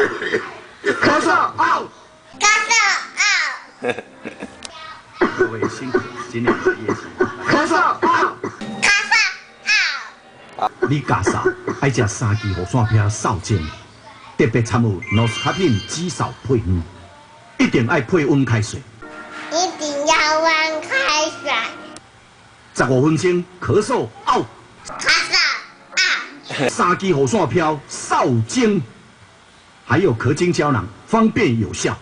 咳嗽out，咳嗽 out，各位辛苦，今年的业绩。咳嗽 out，咳嗽 out，你家嫂爱食3支雨伞片扫精，特别掺有诺斯卡品止扫配方，一定爱配温开水。一定要温开水。15分钟咳嗽 out，咳嗽 out， 3支雨伞飘扫精，还有咳精胶囊，方便有效。